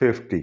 50।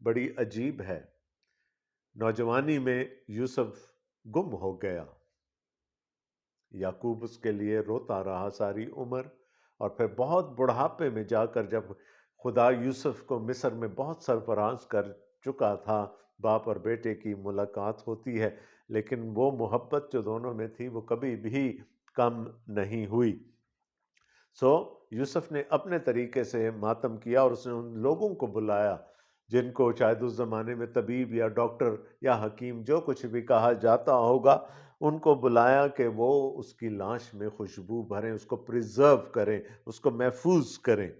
بڑی عجیب ہے۔ نوجوانی میں یوسف گم ہو گیا، یعقوب اس کے لیے روتا رہا ساری عمر، اور پھر بہت بڑھاپے میں جا کر جب خدا یوسف کو مصر میں بہت سرفراز کر چکا تھا، باپ اور بیٹے کی ملاقات ہوتی ہے، لیکن وہ محبت جو دونوں میں تھی وہ کبھی بھی کم نہیں ہوئی۔ یوسف نے اپنے طریقے سے ماتم کیا، اور اس نے ان لوگوں کو بلایا جن کو شاید اس زمانے میں طبیب یا ڈاکٹر یا حکیم جو کچھ بھی کہا جاتا ہوگا، ان کو بلایا کہ وہ اس کی لاش میں خوشبو بھریں، اس کو پریزرو کریں، اس کو محفوظ کریں۔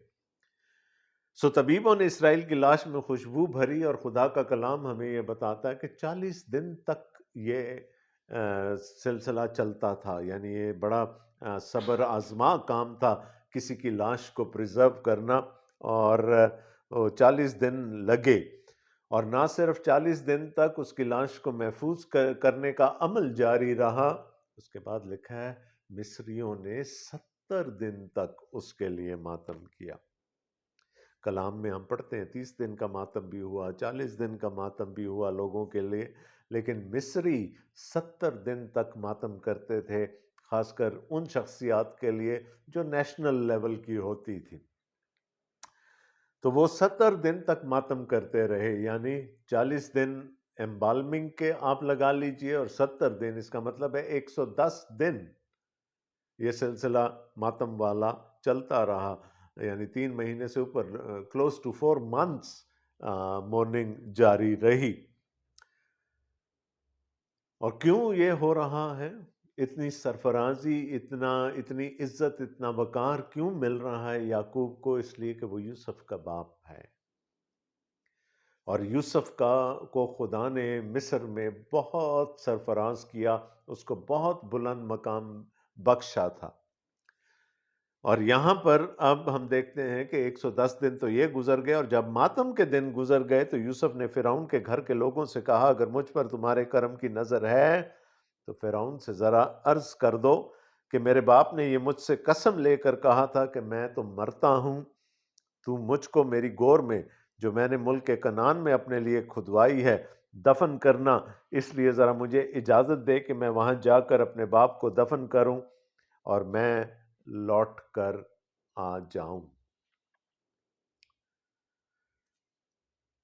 طبیبوں نے اسرائیل کی لاش میں خوشبو بھری، اور خدا کا کلام ہمیں یہ بتاتا ہے کہ 40 دن تک یہ سلسلہ چلتا تھا، یعنی یہ بڑا صبر آزما کام تھا کسی کی لاش کو پریزرو کرنا، اور 40 دن لگے، اور نہ صرف 40 دن تک اس کی لاش کو محفوظ کرنے کا عمل جاری رہا، اس کے بعد لکھا ہے مصریوں نے 70 دن تک اس کے لیے ماتم کیا۔ کلام میں ہم پڑھتے ہیں 30 دن کا ماتم بھی ہوا، 40 دن کا ماتم بھی ہوا لوگوں کے لیے، لیکن مصری 70 دن تک ماتم کرتے تھے، خاص کر ان شخصیات کے لیے جو نیشنل لیول کی ہوتی تھی۔ تو وہ 70 دن تک ماتم کرتے رہے، یعنی 40 دن ایمبالمنگ کے آپ لگا لیجئے، اور 70 دن، اس کا مطلب ہے 110 دن یہ سلسلہ ماتم والا چلتا رہا، یعنی 3 مہینے سے اوپر، کلوز ٹو 4 months مورننگ جاری رہی۔ اور کیوں یہ ہو رہا ہے؟ اتنی سرفرازی، اتنی عزت، اتنا وقار کیوں مل رہا ہے یعقوب کو؟ اس لیے کہ وہ یوسف کا باپ ہے، اور یوسف کو خدا نے مصر میں بہت سرفراز کیا، اس کو بہت بلند مقام بخشا تھا۔ اور یہاں پر اب ہم دیکھتے ہیں کہ 110 دن تو یہ گزر گئے، اور جب ماتم کے دن گزر گئے تو یوسف نے فرعون کے گھر کے لوگوں سے کہا، اگر مجھ پر تمہارے کرم کی نظر ہے تو فرعون سے ذرا عرض کر دو کہ میرے باپ نے یہ مجھ سے قسم لے کر کہا تھا کہ میں تو مرتا ہوں، تو مجھ کو میری گور میں جو میں نے ملک کنعان میں اپنے لیے کھدوائی ہے دفن کرنا، اس لیے ذرا مجھے اجازت دے کہ میں وہاں جا کر اپنے باپ کو دفن کروں اور میں لوٹ کر آ جاؤں۔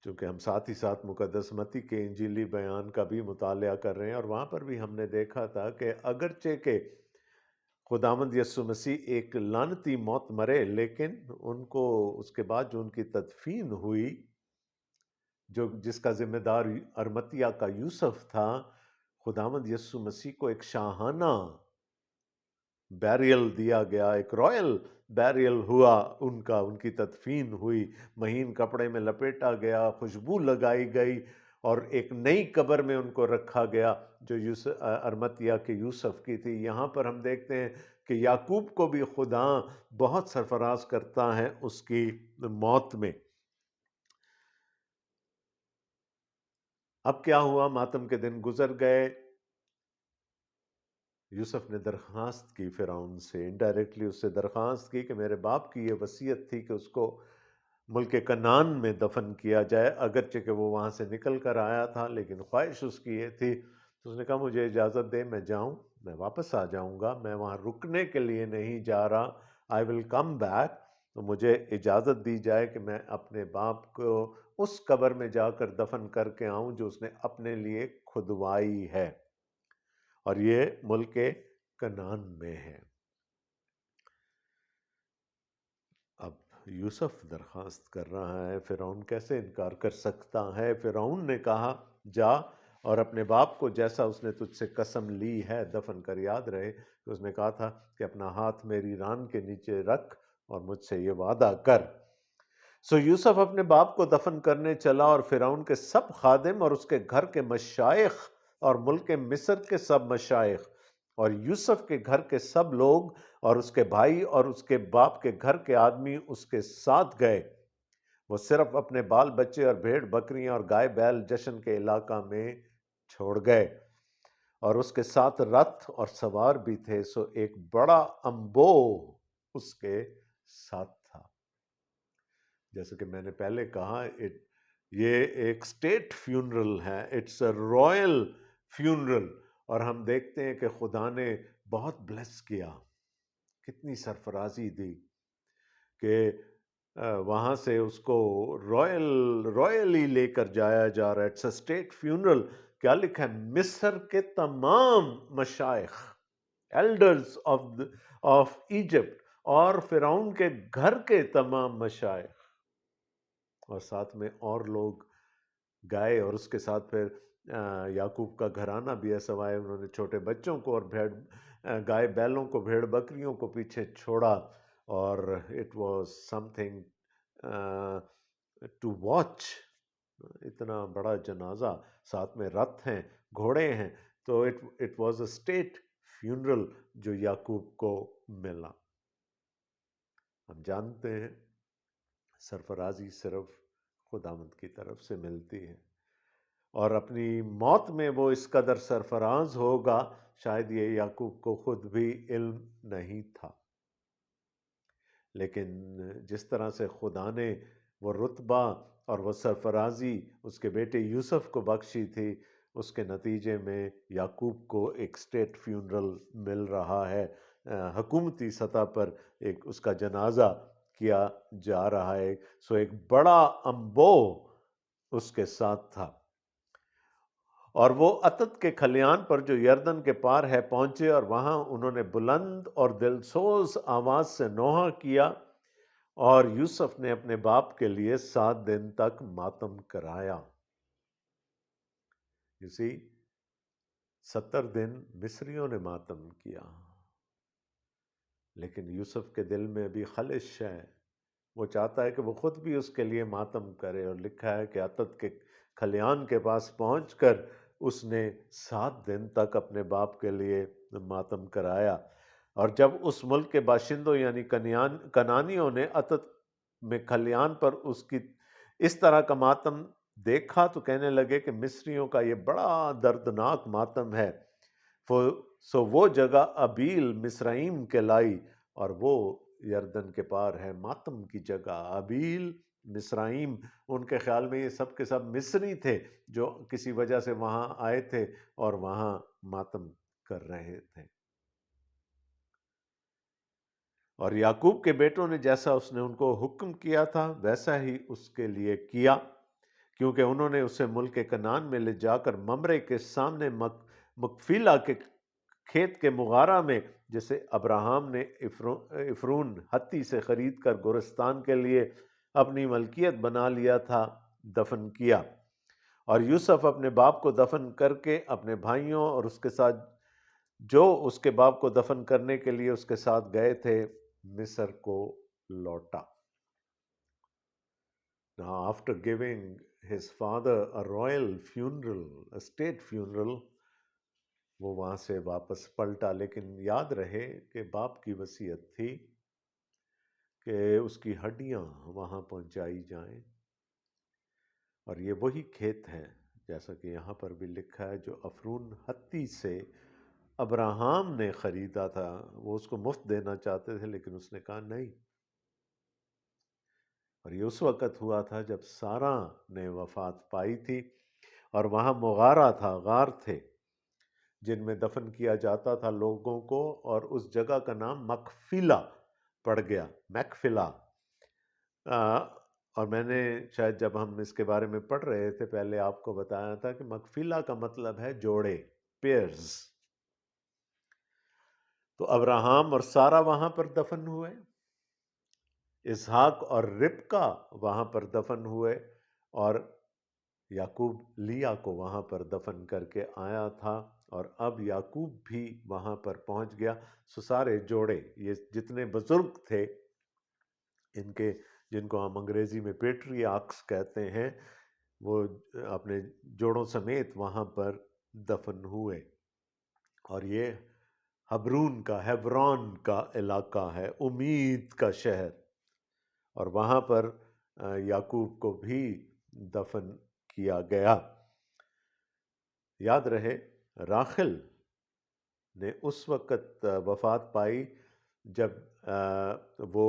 چونکہ ہم ساتھ ہی ساتھ مقدس متی کے انجیلی بیان کا بھی مطالعہ کر رہے ہیں، اور وہاں پر بھی ہم نے دیکھا تھا کہ اگرچہ کہ خداوند یسوع مسیح ایک لعنتی موت مرے، لیکن ان کو اس کے بعد جو ان کی تدفین ہوئی، جس کا ذمہ دار ارمتیا کا یوسف تھا، خداوند یسوع مسیح کو ایک شاہانہ بیریل دیا گیا، ایک رائل بیریل ہوا، ان کی تدفین ہوئی، مہین کپڑے میں لپیٹا گیا، خوشبو لگائی گئی، اور ایک نئی قبر میں ان کو رکھا گیا جو ارمتیا کے یوسف کی تھی۔ یہاں پر ہم دیکھتے ہیں کہ یعقوب کو بھی خدا بہت سرفراز کرتا ہے اس کی موت میں۔ اب کیا ہوا؟ ماتم کے دن گزر گئے، یوسف نے درخواست کی فرعون سے، انڈائریکٹلی اس سے درخواست کی کہ میرے باپ کی یہ وصیت تھی کہ اس کو ملک کنعان میں دفن کیا جائے، اگرچہ کہ وہ وہاں سے نکل کر آیا تھا، لیکن خواہش اس کی یہ تھی۔ تو اس نے کہا مجھے اجازت دے، میں جاؤں، میں واپس آ جاؤں گا، میں وہاں رکنے کے لیے نہیں جا رہا، آئی ول کم بیک، تو مجھے اجازت دی جائے کہ میں اپنے باپ کو اس قبر میں جا کر دفن کر کے آؤں جو اس نے اپنے لیے کھدوائی ہے، اور یہ ملک کنعان میں ہے۔ اب یوسف درخواست کر رہا ہے، فرعون کیسے انکار کر سکتا ہے؟ فرعون نے کہا جا اور اپنے باپ کو جیسا اس نے تجھ سے قسم لی ہے دفن کر۔ یاد رہے کہ اس نے کہا تھا کہ اپنا ہاتھ میری ران کے نیچے رکھ اور مجھ سے یہ وعدہ کر۔ یوسف اپنے باپ کو دفن کرنے چلا، اور فرعون کے سب خادم اور اس کے گھر کے مشائخ اور ملک مصر کے سب مشائخ اور یوسف کے گھر کے سب لوگ اور اس کے بھائی اور اس کے باپ کے گھر کے آدمی اس کے ساتھ گئے۔ وہ صرف اپنے بال بچے اور بھیڑ بکریاں اور گائے بیل جشن کے علاقہ میں چھوڑ گئے، اور اس کے ساتھ رتھ اور سوار بھی تھے، ایک بڑا انبوہ اس کے ساتھ تھا۔ جیسے کہ میں نے پہلے کہا، یہ ایک اسٹیٹ فیونرل ہے، اٹس اے رائل فیونرل، اور ہم دیکھتے ہیں کہ خدا نے بہت بلیس کیا، کتنی سرفرازی دی کہ وہاں سے اس کو رائلی لے کر جایا جا رہا ہے. It's a state funeral. کیا لکھا ہے؟ مصر کے تمام مشائخ، ایلڈرز آف ایجپٹ، اور فرعون کے گھر کے تمام مشائخ، اور ساتھ میں اور لوگ گائے، اور اس کے ساتھ پھر یعقوب کا گھرانہ بھی ہے سوائے، انہوں نے چھوٹے بچوں کو اور گائے بیلوں کو، بھیڑ بکریوں کو پیچھے چھوڑا. اور it was something to watch, اتنا بڑا جنازہ، ساتھ میں رتھ ہیں، گھوڑے ہیں، تو it was a state funeral جو یعقوب کو ملا. ہم جانتے ہیں سرفرازی صرف خداوند کی طرف سے ملتی ہے، اور اپنی موت میں وہ اس قدر سرفراز ہوگا، شاید یہ یعقوب کو خود بھی علم نہیں تھا. لیکن جس طرح سے خدا نے وہ رتبہ اور وہ سرفرازی اس کے بیٹے یوسف کو بخشی تھی، اس کے نتیجے میں یعقوب کو ایک اسٹیٹ فیونرل مل رہا ہے، حکومتی سطح پر ایک اس کا جنازہ کیا جا رہا ہے. سو ایک بڑا امبو اس کے ساتھ تھا. اور وہ عتت کے کھلیان پر جو یردن کے پار ہے پہنچے، اور وہاں انہوں نے بلند اور دلسوز آواز سے نوحہ کیا، اور یوسف نے اپنے باپ کے لیے 7 دن تک ماتم کرایا. You see, 70 دن مصریوں نے ماتم کیا، لیکن یوسف کے دل میں بھی خلش ہے، وہ چاہتا ہے کہ وہ خود بھی اس کے لیے ماتم کرے. اور لکھا ہے کہ عتت کے کھلیان کے پاس پہنچ کر اس نے 7 دن تک اپنے باپ کے لیے ماتم کرایا. اور جب اس ملک کے باشندوں یعنی کنانیوں نے عتت میں کھلیان پر اس کی اس طرح کا ماتم دیکھا تو کہنے لگے کہ مصریوں کا یہ بڑا دردناک ماتم ہے. سو وہ جگہ ابیل مصرائیم کہلائی، اور وہ یردن کے پار ہے ماتم کی جگہ. ابیل مصرائیم، ان کے خیال میں یہ سب کے سب مصری تھے جو کسی وجہ سے وہاں آئے تھے اور وہاں ماتم کر رہے تھے. اور یعقوب کے بیٹوں نے جیسا اس نے ان کو حکم کیا تھا ویسا ہی اس کے لیے کیا، کیونکہ انہوں نے اسے ملک کنعان میں لے جا کر ممرے کے سامنے مکفیلا کے کھیت کے مغارہ میں، جسے ابراہم نے افرون ہتی سے خرید کر گورستان کے لیے اپنی ملکیت بنا لیا تھا، دفن کیا. اور یوسف اپنے باپ کو دفن کر کے اپنے بھائیوں اور اس کے ساتھ جو اس کے باپ کو دفن کرنے کے لیے اس کے ساتھ گئے تھے مصر کو لوٹا. Now, after giving his father a royal funeral, a state funeral, وہ وہاں سے واپس پلٹا. لیکن یاد رہے کہ باپ کی وصیت تھی کہ اس کی ہڈیاں وہاں پہنچائی جائیں، اور یہ وہی کھیت ہے جیسا کہ یہاں پر بھی لکھا ہے جو افرون ہتی سے ابراہم نے خریدا تھا. وہ اس کو مفت دینا چاہتے تھے لیکن اس نے کہا نہیں. اور یہ اس وقت ہوا تھا جب سارا نے وفات پائی تھی، اور وہاں مغارہ تھا، غار تھے جن میں دفن کیا جاتا تھا لوگوں کو، اور اس جگہ کا نام مکفیلا پڑ گیا، میکفیلا. اور میں نے شاید جب ہم اس کے بارے میں پڑھ رہے تھے پہلے آپ کو بتایا تھا کہ مکفیلا کا مطلب ہے جوڑے، پیئرز. تو ابراہم اور سارا وہاں پر دفن ہوئے، اسحاق اور ربکا وہاں پر دفن ہوئے، اور یعقوب لیا کو وہاں پر دفن کر کے آیا تھا، اور اب یعقوب بھی وہاں پر پہنچ گیا. سو سارے جوڑے، یہ جتنے بزرگ تھے ان کے، جن کو ہم انگریزی میں پیٹری آرکس کہتے ہیں، وہ اپنے جوڑوں سمیت وہاں پر دفن ہوئے. اور یہ ہیبرون کا علاقہ ہے، امید کا شہر، اور وہاں پر یعقوب کو بھی دفن کیا گیا. یاد رہے راخل نے اس وقت وفات پائی جب وہ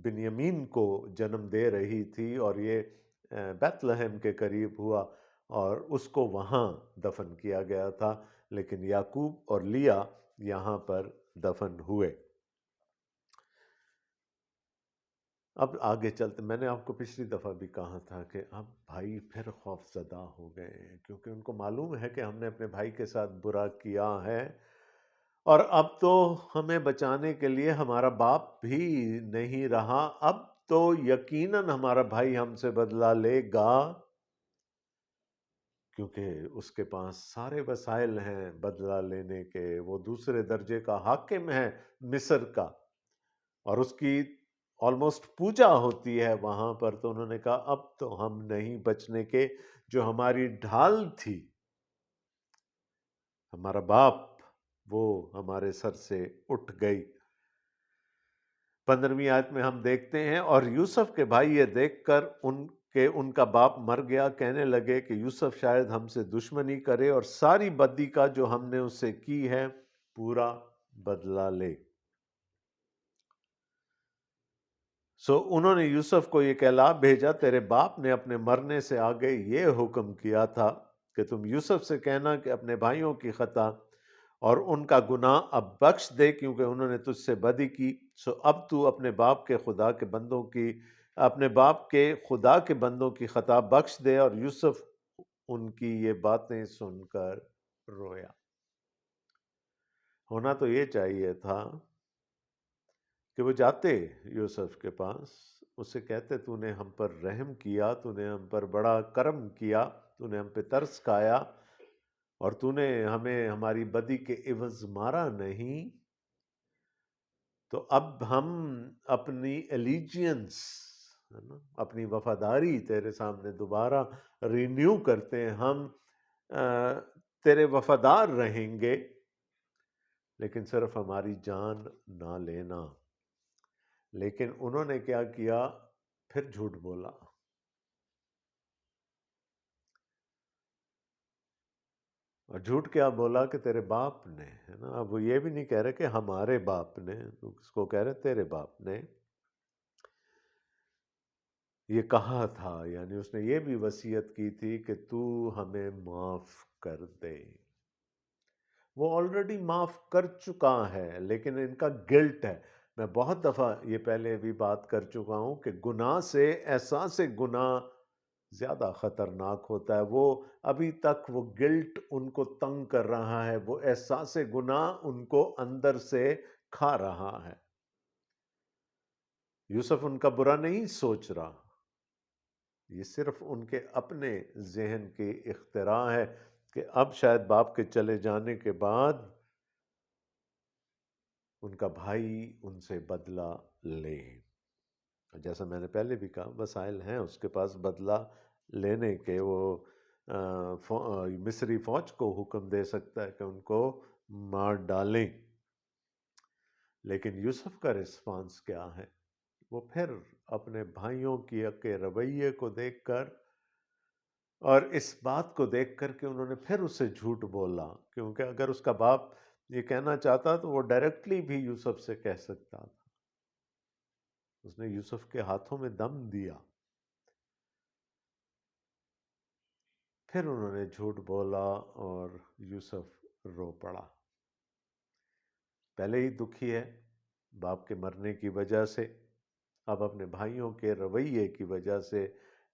بنیامین کو جنم دے رہی تھی، اور یہ بیت لہم کے قریب ہوا اور اس کو وہاں دفن کیا گیا تھا، لیکن یعقوب اور لیا یہاں پر دفن ہوئے۔ اب آگے چلتے، میں نے آپ کو پچھلی دفعہ بھی کہا تھا کہ اب بھائی پھر خوف زدہ ہو گئے ہیں، کیونکہ ان کو معلوم ہے کہ ہم نے اپنے بھائی کے ساتھ برا کیا ہے، اور اب تو ہمیں بچانے کے لیے ہمارا باپ بھی نہیں رہا، اب تو یقیناً ہمارا بھائی ہم سے بدلہ لے گا، کیونکہ اس کے پاس سارے وسائل ہیں بدلہ لینے کے، وہ دوسرے درجے کا حاکم ہے مصر کا، اور اس کی آلموسٹ پوجا ہوتی ہے وہاں پر۔ تو انہوں نے کہا اب تو ہم نہیں بچنے کے، جو ہماری ڈھال تھی، ہمارا باپ، وہ ہمارے سر سے اٹھ گئی۔ 15ویں آیت میں ہم دیکھتے ہیں، اور یوسف کے بھائی یہ دیکھ کر ان کا باپ مر گیا، کہنے لگے کہ یوسف شاید ہم سے دشمنی کرے اور ساری بدی کا جو ہم نے اس سے کی ہے پورا بدلہ لے۔ انہوں نے یوسف کو یہ کہلا بھیجا، تیرے باپ نے اپنے مرنے سے آگے یہ حکم کیا تھا کہ تم یوسف سے کہنا کہ اپنے بھائیوں کی خطا اور ان کا گناہ اب بخش دے، کیونکہ انہوں نے تجھ سے بدی کی۔ اب تو اپنے باپ کے خدا کے بندوں کی خطا بخش دے۔ اور یوسف ان کی یہ باتیں سن کر رویا۔ ہونا تو یہ چاہیے تھا کہ وہ جاتے یوسف کے پاس، اس سے کہتے تو نے ہم پر رحم کیا، تو نے ہم پر بڑا کرم کیا، تو نے ہم پہ ترس کھایا، اور تو نے ہمیں ہماری بدی کے عوض مارا نہیں، تو اب ہم اپنی ایلیجینس، اپنی وفاداری تیرے سامنے دوبارہ رینیو کرتے ہیں، ہم تیرے وفادار رہیں گے، لیکن صرف ہماری جان نہ لینا۔ لیکن انہوں نے کیا کیا؟ پھر جھوٹ بولا۔ اور جھوٹ کیا بولا؟ کہ تیرے باپ نے، ہے نا، اب وہ یہ بھی نہیں کہہ رہے کہ ہمارے باپ نے، اس کو کہہ رہے تیرے باپ نے یہ کہا تھا، یعنی اس نے یہ بھی وصیت کی تھی کہ تو ہمیں معاف کر دے۔ وہ آلریڈی معاف کر چکا ہے، لیکن ان کا گلٹ ہے۔ میں بہت دفعہ یہ پہلے بھی بات کر چکا ہوں کہ گناہ سے، احساس گناہ زیادہ خطرناک ہوتا ہے۔ وہ ابھی تک وہ گلٹ ان کو تنگ کر رہا ہے، وہ احساس گناہ ان کو اندر سے کھا رہا ہے۔ یوسف ان کا برا نہیں سوچ رہا، یہ صرف ان کے اپنے ذہن کی اختراع ہے کہ اب شاید باپ کے چلے جانے کے بعد ان کا بھائی ان سے بدلہ لے۔ جیسا میں نے پہلے بھی کہا، وسائل ہیں اس کے پاس بدلہ لینے کے، وہ مصری فوج کو حکم دے سکتا ہے کہ ان کو مار ڈالیں۔ لیکن یوسف کا رسپانس کیا ہے؟ وہ پھر اپنے بھائیوں کے رویے کو دیکھ کر، اور اس بات کو دیکھ کر کہ انہوں نے پھر اسے جھوٹ بولا، کیونکہ اگر اس کا باپ یہ کہنا چاہتا تو وہ ڈائریکٹلی بھی یوسف سے کہہ سکتا تھا۔ اس نے یوسف کے ہاتھوں میں دم دیا، پھر انہوں نے جھوٹ بولا اور یوسف رو پڑا۔ پہلے ہی دکھی ہے باپ کے مرنے کی وجہ سے، اب اپنے بھائیوں کے رویے کی وجہ سے،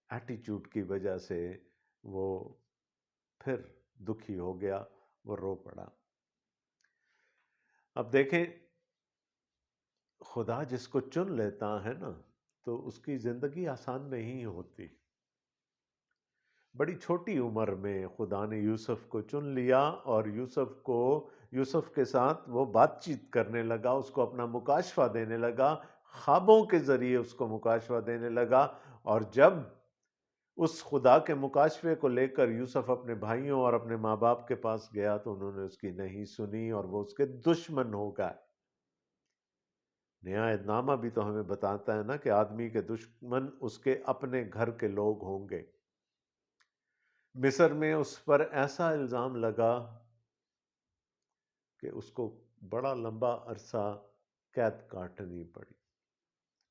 ایٹیچیوڈ کی وجہ سے وہ پھر دکھی ہو گیا، وہ رو پڑا۔ اب دیکھیں، خدا جس کو چن لیتا ہے نا، تو اس کی زندگی آسان نہیں ہوتی۔ بڑی چھوٹی عمر میں خدا نے یوسف کو چن لیا، اور یوسف کے ساتھ وہ بات چیت کرنے لگا، اس کو اپنا مکاشفہ دینے لگا، خوابوں کے ذریعے اس کو مکاشفہ دینے لگا۔ اور جب اس خدا کے مکاشفے کو لے کر یوسف اپنے بھائیوں اور اپنے ماں باپ کے پاس گیا تو انہوں نے اس کی نہیں سنی، اور وہ اس کے دشمن ہو گئے۔ نیا عہد نامہ بھی تو ہمیں بتاتا ہے نا کہ آدمی کے دشمن اس کے اپنے گھر کے لوگ ہوں گے۔ مصر میں اس پر ایسا الزام لگا کہ اس کو بڑا لمبا عرصہ قید کاٹنی پڑی۔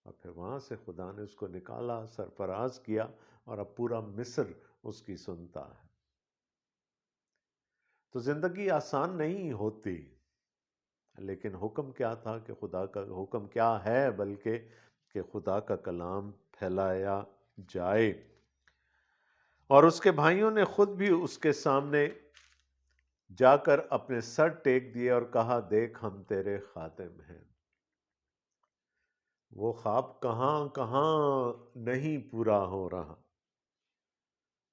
اور پھر وہاں سے خدا نے اس کو نکالا، سرفراز کیا، اور اب پورا مصر اس کی سنتا ہے۔ تو زندگی آسان نہیں ہوتی، لیکن حکم کیا تھا کہ خدا کا حکم کیا ہے بلکہ کہ خدا کا کلام پھیلایا جائے۔ اور اس کے بھائیوں نے خود بھی اس کے سامنے جا کر اپنے سر ٹیک دیے اور کہا، دیکھ ہم تیرے خادم ہیں۔ وہ خواب کہاں کہاں نہیں پورا ہو رہا،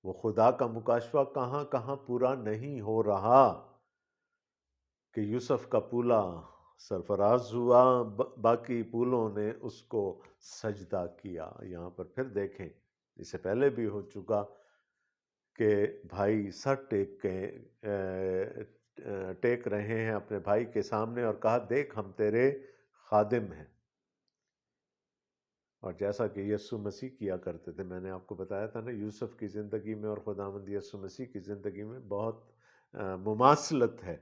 وہ خدا کا مکاشفہ کہاں کہاں پورا نہیں ہو رہا کہ یوسف کا پولا سرفراز ہوا، باقی پولوں نے اس کو سجدہ کیا۔ یہاں پر پھر دیکھیں، اس سے پہلے بھی ہو چکا کہ بھائی سر ٹیک رہے ہیں اپنے بھائی کے سامنے اور کہا، دیکھ ہم تیرے خادم ہیں۔ اور جیسا کہ یسوع مسیح کیا کرتے تھے، میں نے آپ کو بتایا تھا نا، یوسف کی زندگی میں اور خداوند یسوع مسیح کی زندگی میں بہت مماثلت ہے۔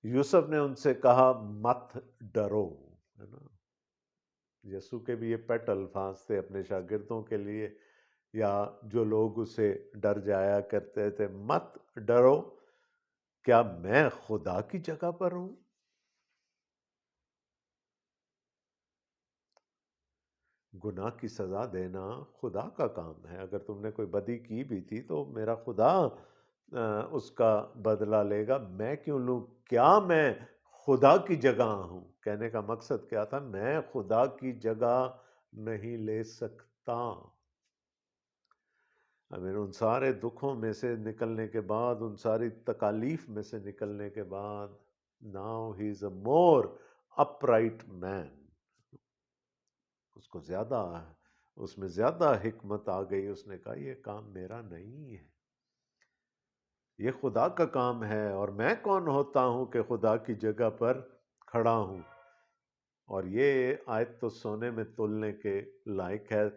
یوسف نے ان سے کہا، مت ڈرو، ہے نا۔ یسوع کے بھی یہ پیٹ الفاظ تھے اپنے شاگردوں کے لیے، یا جو لوگ اسے ڈر جایا کرتے تھے، مت ڈرو، کیا میں خدا کی جگہ پر ہوں؟ گناہ کی سزا دینا خدا کا کام ہے۔ اگر تم نے کوئی بدی کی بھی تھی تو میرا خدا اس کا بدلہ لے گا، میں کیوں لوں؟ کیا میں خدا کی جگہ ہوں؟ کہنے کا مقصد کیا تھا؟ میں خدا کی جگہ نہیں لے سکتا۔ ان سارے دکھوں میں سے نکلنے کے بعد، ان ساری تکالیف میں سے نکلنے کے بعد، now he is a more upright man، اس کو زیادہ، اس میں زیادہ حکمت آ گئی۔ اس نے کہا، یہ کام میرا نہیں ہے، یہ خدا کا کام ہے، اور میں کون ہوتا ہوں کہ خدا کی جگہ پر کھڑا ہوں؟ اور یہ آیت تو سونے میں تولنے کے لائق ہے۔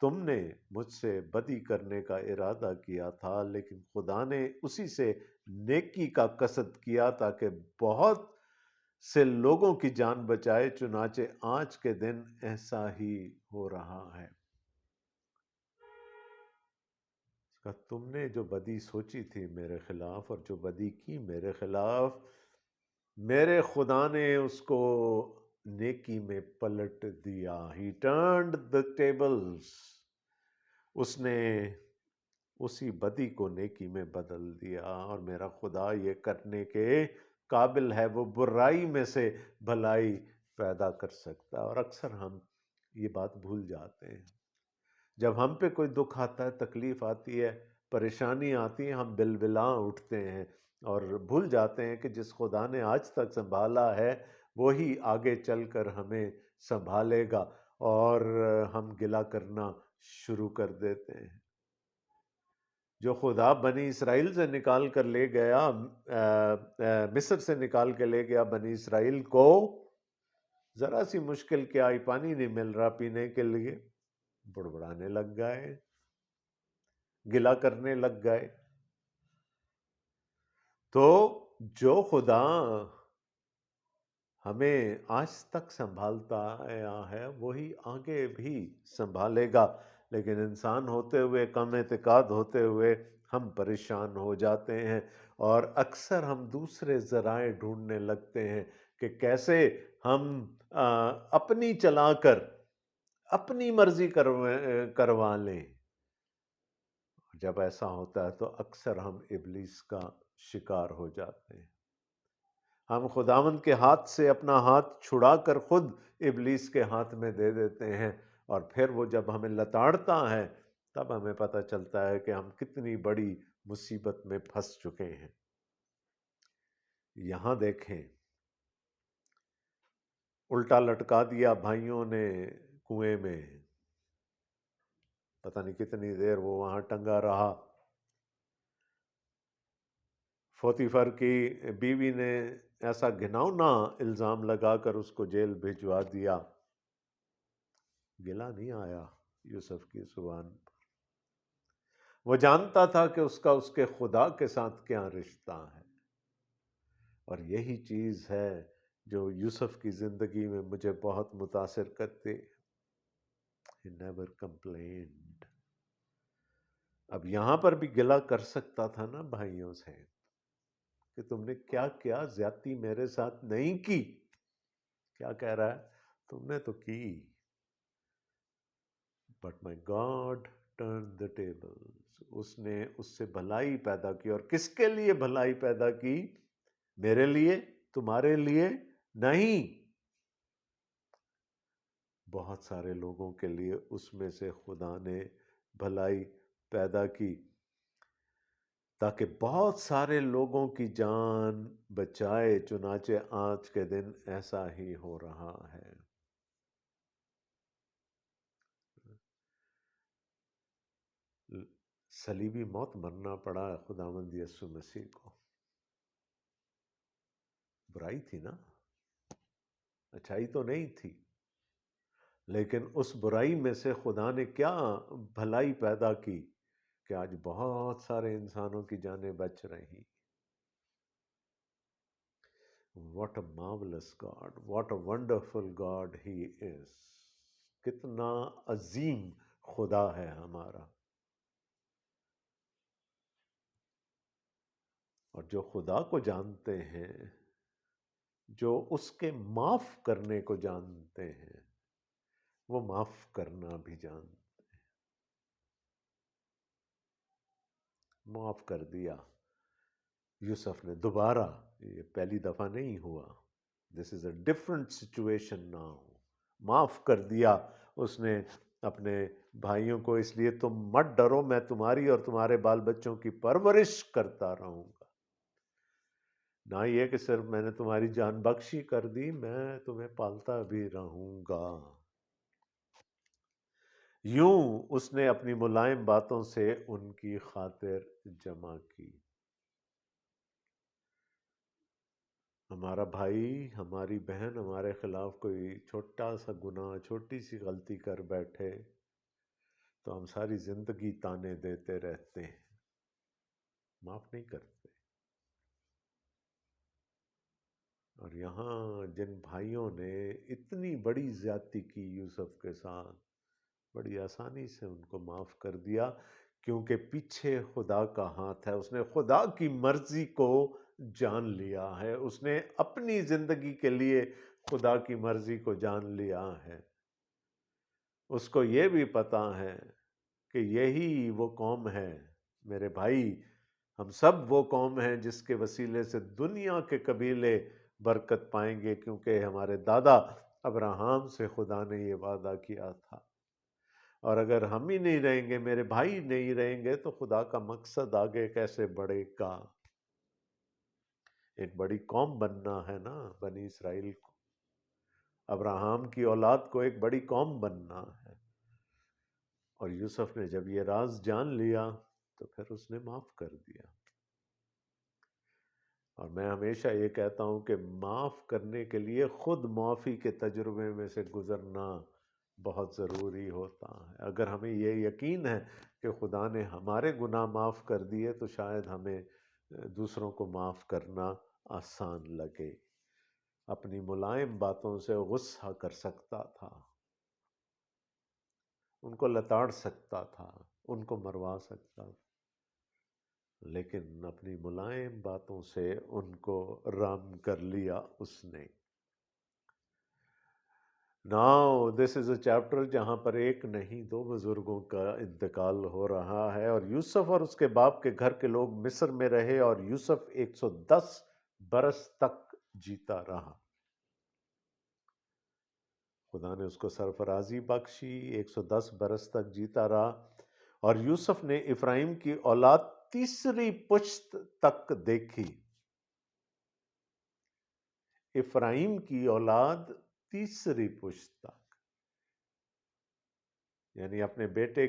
تم نے مجھ سے بدی کرنے کا ارادہ کیا تھا، لیکن خدا نے اسی سے نیکی کا قصد کیا تاکہ بہت سے لوگوں کی جان بچائے، چنانچہ آج کے دن ایسا ہی ہو رہا ہے۔ تم نے جو بدی سوچی تھی میرے خلاف اور جو بدی کی میرے خلاف، میرے خدا نے اس کو نیکی میں پلٹ دیا۔ He turned the tables، اس نے اسی بدی کو نیکی میں بدل دیا، اور میرا خدا یہ کرنے کے قابل ہے، وہ برائی میں سے بھلائی پیدا کر سکتا ہے۔ اور اکثر ہم یہ بات بھول جاتے ہیں، جب ہم پہ کوئی دکھ آتا ہے، تکلیف آتی ہے، پریشانی آتی ہے، ہم بلبلاں اٹھتے ہیں اور بھول جاتے ہیں کہ جس خدا نے آج تک سنبھالا ہے وہی آگے چل کر ہمیں سنبھالے گا، اور ہم گلہ کرنا شروع کر دیتے ہیں۔ جو خدا بنی اسرائیل سے نکال کر لے گیا، مصر سے نکال کے لے گیا بنی اسرائیل کو، ذرا سی مشکل کیا آئی، پانی نہیں مل رہا پینے کے لیے، بڑبڑانے لگ گئے، گلہ کرنے لگ گئے۔ تو جو خدا ہمیں آج تک سنبھالتا آیا ہے وہی آگے بھی سنبھالے گا، لیکن انسان ہوتے ہوئے، کم اعتقاد ہوتے ہوئے ہم پریشان ہو جاتے ہیں، اور اکثر ہم دوسرے ذرائع ڈھونڈنے لگتے ہیں کہ کیسے ہم اپنی چلا کر اپنی مرضی کروا لیں۔ جب ایسا ہوتا ہے تو اکثر ہم ابلیس کا شکار ہو جاتے ہیں۔ ہم خداوند کے ہاتھ سے اپنا ہاتھ چھڑا کر خود ابلیس کے ہاتھ میں دے دیتے ہیں، اور پھر وہ جب ہمیں لتاڑتا ہے تب ہمیں پتہ چلتا ہے کہ ہم کتنی بڑی مصیبت میں پھنس چکے ہیں۔ یہاں دیکھیں، الٹا لٹکا دیا بھائیوں نے کنویں میں، پتہ نہیں کتنی دیر وہ وہاں ٹنگا رہا۔ پوتیفر کی بیوی نے ایسا گھناؤنا الزام لگا کر اس کو جیل بھجوا دیا، گلہ نہیں آیا یوسف کی زبان پر۔ وہ جانتا تھا کہ اس کے خدا کے ساتھ کیا رشتہ ہے، اور یہی چیز ہے جو یوسف کی زندگی میں مجھے بہت متاثر کرتی۔ He never complained. اب یہاں پر بھی گلہ کر سکتا تھا نا بھائیوں سے کہ تم نے کیا کیا، زیادتی میرے ساتھ نہیں کی. کیا کہہ رہا ہے؟ تم نے تو کی. But my God turn the tables. اس نے اس سے بھلائی پیدا کی. اور کس کے لیے بھلائی پیدا کی؟ میرے لیے، تمہارے لیے نہیں، بہت سارے لوگوں کے لیے اس میں سے خدا نے بھلائی پیدا کی، تاکہ بہت سارے لوگوں کی جان بچائے. چنانچہ آج کے دن ایسا ہی ہو رہا ہے. صلیبی موت مرنا پڑا خداوند یسوع مسیح کو. برائی تھی نا، اچھائی تو نہیں تھی، لیکن اس برائی میں سے خدا نے کیا بھلائی پیدا کی کہ آج بہت سارے انسانوں کی جانیں بچ رہی. What a marvellous God, what a wonderful God he is. کتنا عظیم خدا ہے ہمارا. اور جو خدا کو جانتے ہیں، جو اس کے معاف کرنے کو جانتے ہیں، وہ معاف کرنا بھی جانتے ہیں. معاف کر دیا یوسف نے دوبارہ. یہ پہلی دفعہ نہیں ہوا. دس از اے ڈفرنٹ سچویشن ناؤ. معاف کر دیا اس نے اپنے بھائیوں کو. اس لیے تم مت ڈرو، میں تمہاری اور تمہارے بال بچوں کی پرورش کرتا رہوں گا. نہ یہ کہ صرف میں نے تمہاری جان بخشی کر دی، میں تمہیں پالتا بھی رہوں گا. یوں اس نے اپنی ملائم باتوں سے ان کی خاطر جمع کی. ہمارا بھائی، ہماری بہن ہمارے خلاف کوئی چھوٹا سا گناہ، چھوٹی سی غلطی کر بیٹھے تو ہم ساری زندگی تانے دیتے رہتے ہیں، معاف نہیں کرتے. اور یہاں جن بھائیوں نے اتنی بڑی زیادتی کی یوسف کے ساتھ، بڑی آسانی سے ان کو معاف کر دیا، کیونکہ پیچھے خدا کا ہاتھ ہے. اس نے خدا کی مرضی کو جان لیا ہے. اس نے اپنی زندگی کے لیے خدا کی مرضی کو جان لیا ہے. اس کو یہ بھی پتا ہے کہ یہی وہ قوم ہے. میرے بھائی، ہم سب وہ قوم ہیں جس کے وسیلے سے دنیا کے قبیلے برکت پائیں گے، کیونکہ ہمارے دادا ابراہیم سے خدا نے یہ وعدہ کیا تھا. اور اگر ہم ہی نہیں رہیں گے، میرے بھائی نہیں رہیں گے، تو خدا کا مقصد آگے کیسے بڑھے گا؟ ایک بڑی قوم بننا ہے نا بنی اسرائیل کو. ابراہیم کی اولاد کو ایک بڑی قوم بننا ہے. اور یوسف نے جب یہ راز جان لیا تو پھر اس نے معاف کر دیا. اور میں ہمیشہ یہ کہتا ہوں کہ معاف کرنے کے لیے خود معافی کے تجربے میں سے گزرنا بہت ضروری ہوتا ہے. اگر ہمیں یہ یقین ہے کہ خدا نے ہمارے گناہ معاف کر دیے تو شاید ہمیں دوسروں کو معاف کرنا آسان لگے. اپنی ملائم باتوں سے غصہ کر سکتا تھا، ان کو لتاڑ سکتا تھا، ان کو مروا سکتا تھا، لیکن اپنی ملائم باتوں سے ان کو رام کر لیا اس نے. Now this is a chapter جہاں پر ایک نہیں دو بزرگوں کا انتقال ہو رہا ہے. اور یوسف اور اس کے باپ کے گھر کے لوگ مصر میں رہے، اور یوسف 110 برس تک جیتا رہا. خدا نے اس کو سرفرازی بخشی، 110 برس تک جیتا رہا. اور یوسف نے افرایم کی اولاد تیسری پشت تک دیکھی. افرایم کی اولاد تیسری پشت تک، یعنی اپنے بیٹے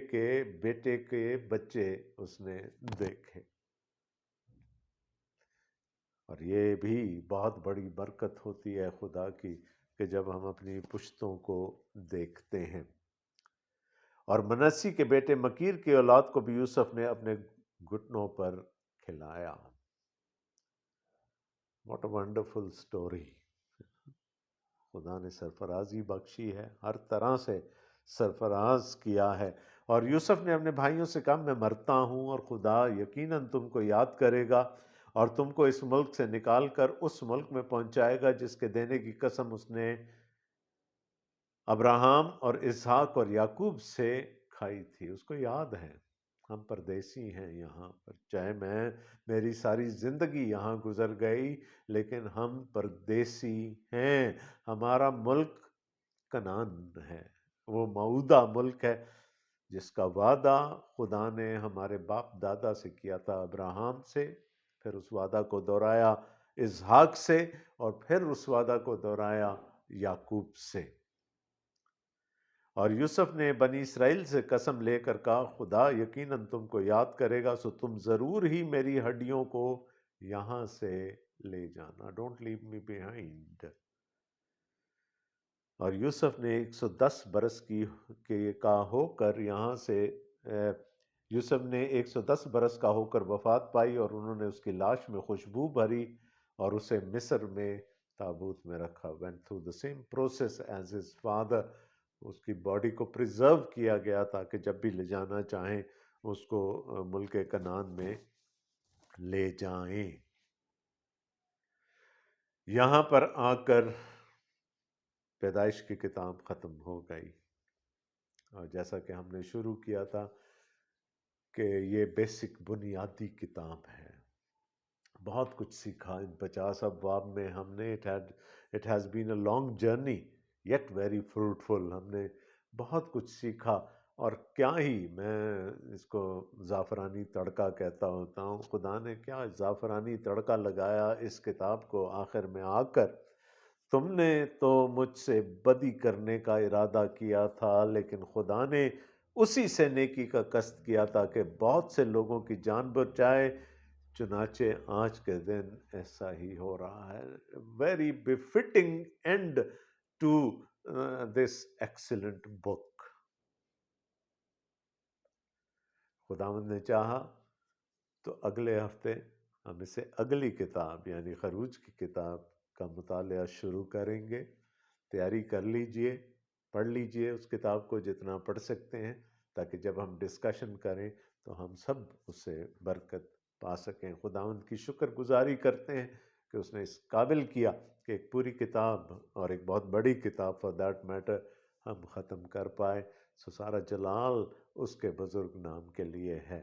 کے بچے اس نے دیکھے. اور یہ بھی بہت بڑی برکت ہوتی ہے خدا کی کہ جب ہم اپنی پشتوں کو دیکھتے ہیں. اور منسی کے بیٹے مکیر کی اولاد کو بھی یوسف نے اپنے گھٹنوں پر کھلایا. What a wonderful story. خدا نے سرفرازی بخشی ہے ہر طرح سے. سرفراز کیا ہے۔ اور یوسف نے اپنے بھائیوں سے کہا میں مرتا ہوں اور خدا یقیناً تم کو یاد کرے گا اور تم کو اس ملک سے نکال کر اس ملک میں پہنچائے گا جس کے دینے کی قسم اس نے ابراہم اور اسحاق اور یعقوب سے کھائی تھی۔ اس کو یاد ہے ہم پردیسی ہیں یہاں پر، چاہے میری ساری زندگی یہاں گزر گئی لیکن ہم پردیسی ہیں۔ ہمارا ملک کنعان ہے، وہ موعودہ ملک ہے جس کا وعدہ خدا نے ہمارے باپ دادا سے کیا تھا، ابراہم سے، پھر اس وعدہ کو دہرایا اسحاق سے اور پھر اس وعدہ کو دہرایا یعقوب سے۔ اور یوسف نے بنی اسرائیل سے قسم لے کر کہا خدا یقیناً تم کو یاد کرے گا، سو تم ضرور ہی میری ہڈیوں کو یہاں سے لے جانا، ڈونٹ لیو می بیہائنڈ۔ اور یوسف نے 110 برس کا ہو کر یہاں سے یوسف نے 110 برس کا ہو کر وفات پائی اور انہوں نے اس کی لاش میں خوشبو بھری اور اسے مصر میں تابوت میں رکھا۔ went through the same process as his father۔ اس کی باڈی کو پریزرو کیا گیا تاکہ جب بھی لے جانا چاہیں اس کو ملک کنعان میں لے جائیں۔ یہاں پر آ کر پیدائش کی کتاب ختم ہو گئی، اور جیسا کہ ہم نے شروع کیا تھا کہ یہ بیسک بنیادی کتاب ہے۔ بہت کچھ سیکھا ان 50 ابواب میں ہم نے۔ it has been a long journey yet very fruitful۔ ہم نے بہت کچھ سیکھا، اور کیا ہی میں اس کو زعفرانی تڑکا کہتا ہوتا ہوں، خدا نے کیا زعفرانی تڑکا لگایا اس کتاب کو آخر میں آ کر۔ تم نے تو مجھ سے بدی کرنے کا ارادہ کیا تھا لیکن خدا نے اسی سے نیکی کا قصد کیا تھا کہ بہت سے لوگوں کی جان بچائے، چنانچہ آج کے دن ایسا ہی ہو رہا ہے۔ Very befitting and to this excellent book. خداوند نے چاہا تو اگلے ہفتے ہم اسے اگلی کتاب یعنی خروج کی کتاب کا مطالعہ شروع کریں گے۔ تیاری کر لیجئے، پڑھ لیجئے اس کتاب کو جتنا پڑھ سکتے ہیں، تاکہ جب ہم ڈسکشن کریں تو ہم سب اس سے برکت پا سکیں۔ خداوند کی شکر گزاری کرتے ہیں کہ اس نے اس قابل کیا کہ ایک پوری کتاب اور ایک بہت بڑی کتاب فار دیٹ میٹر ہم ختم کر پائے۔ سو سارا جلال اس کے بزرگ نام کے لیے ہے،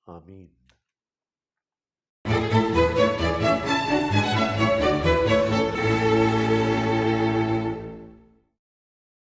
آمین۔